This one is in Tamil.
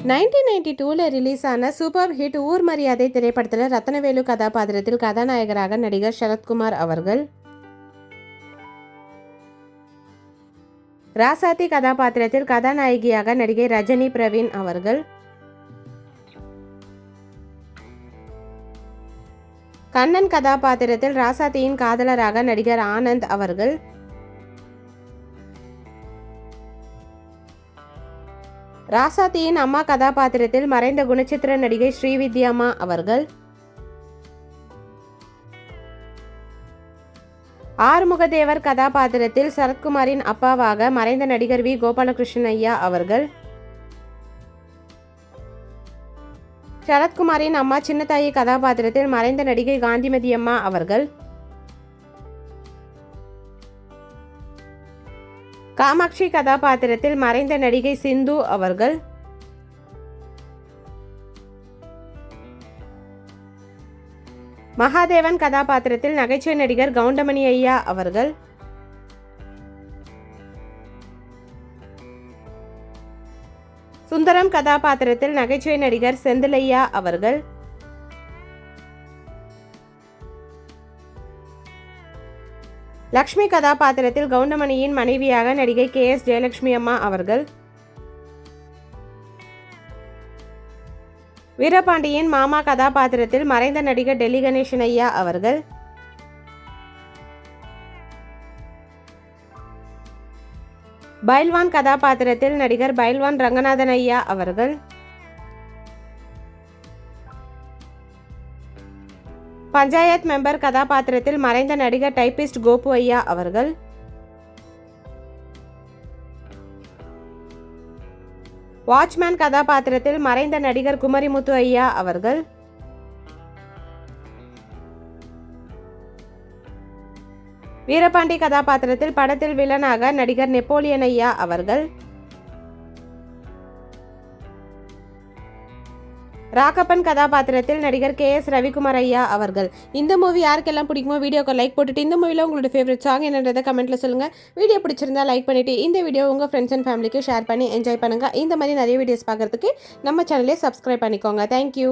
1992 ரிலீஸ் ஆன சூப்பர் ஹிட் ஊர் மரியாதை திரைப்படத்தில் ரத்னவேலு கதாபாத்திரத்தில் கதாநாயகராக நடிகர் சரத்குமார் அவர்கள், ராசாத்தி கதாபாத்திரத்தில் கதாநாயகியாக நடிகை ரஜினி பிரவீன் அவர்கள், கண்ணன் கதாபாத்திரத்தில் ராசாத்தியின் காதலராக நடிகர் ஆனந்த் அவர்கள், ராசாத்தியின் அம்மா கதாபாத்திரத்தில் மறைந்த குணச்சித்திர நடிகை ஸ்ரீவித்யாமா அவர்கள், ஆறுமுகதேவர் கதாபாத்திரத்தில் சரத்குமாரின் அப்பாவாக மறைந்த நடிகர் வி கோபாலகிருஷ்ணன் ஐயா அவர்கள், சரத்குமாரின் அம்மா சின்னத்தாயி கதாபாத்திரத்தில் மறைந்த நடிகை காந்திமதி அம்மா அவர்கள், காமாட்சி கதாபாத்திரத்தில் மறைந்த நடிகை சிந்து அவர்கள், மகாதேவன் கதாபாத்திரத்தில் நகைச்சுவை நடிகர் கவுண்டமணி ஐயா அவர்கள், சுந்தரம் கதாபாத்திரத்தில் நகைச்சுவை நடிகர் செந்திலையா அவர்கள், லக்ஷ்மி கதாபாத்திரத்தில் கவுண்டமணியின் மனைவியாக நடிகை KS ஜெயலட்சுமி அம்மா அவர்கள், வீரபாண்டியின் மாமா கதாபாத்திரத்தில் மறைந்த நடிகர் டெல்லி கணேசன் ஐயா அவர்கள், பைல்வான் கதாபாத்திரத்தில் நடிகர் பைல்வான் ரங்கநாதன் ஐயா அவர்கள், பஞ்சாயத் மெம்பர் கதாபாத்திரத்தில் மறைந்த நடிகர் டைபிஸ்ட் கோபு ஐயா அவர்கள், வாட்ச்மேன் கதாபாத்திரத்தில் மறைந்த நடிகர் குமரிமுத்து ஐயா அவர்கள், வீரபாண்டி கதாபாத்திரத்தில் படத்தில் வில்லனாக நடிகர் நெப்போலியன் ஐயா அவர்கள், ராகப்பன் கதாபாத்திரத்தில் நடிகர் KS ரவிக்குமார் ஐயா அவர்கள். இந்த மூவி யாருக்கெல்லாம் பிடிக்குமோ வீடியோக்கு லைக் போட்டுட்டு இந்த மூவியில் உங்களோட ஃபேவரட் சாங் என்னன்றதை கமெண்ட்டில் சொல்லுங்கள். வீடியோ பிடிச்சிருந்தா லைக் பண்ணிவிட்டு இந்த வீடியோ உங்கள் ஃப்ரெண்ட்ஸ் அண்ட் ஃபேமிலிக்கு ஷேர் பண்ணி என்ஜாய் பண்ணுங்கள். இந்த மாதிரி நிறைய வீடியோஸ் பார்க்குறதுக்கு நம்ம சேனலே சப்ஸ்கிரைப் பண்ணிக்கோங்க. தேங்க்யூ.